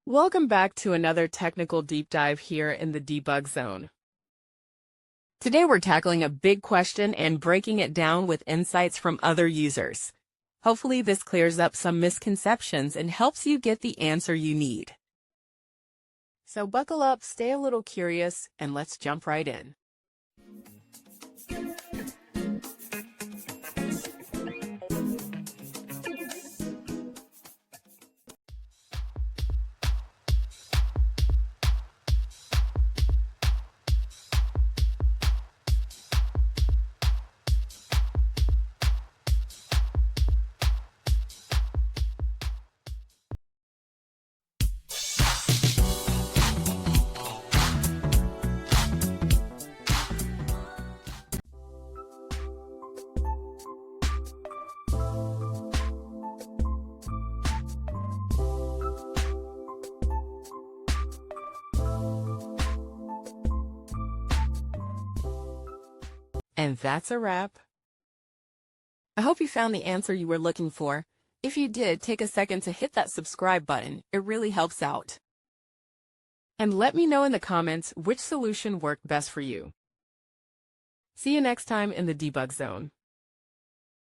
Welcome back to another technical deep dive here in the debug zone. Today we're tackling a big question and breaking it down with insights from other users. Hopefully this clears up some misconceptions and helps you get the answer you need. So buckle up, stay a little curious, and let's jump right in. And that's a wrap. I hope you found the answer you were looking for. If you did, take a second to hit that subscribe button. It really helps out. And let me know in the comments which solution worked best for you. See you next time in the debug zone.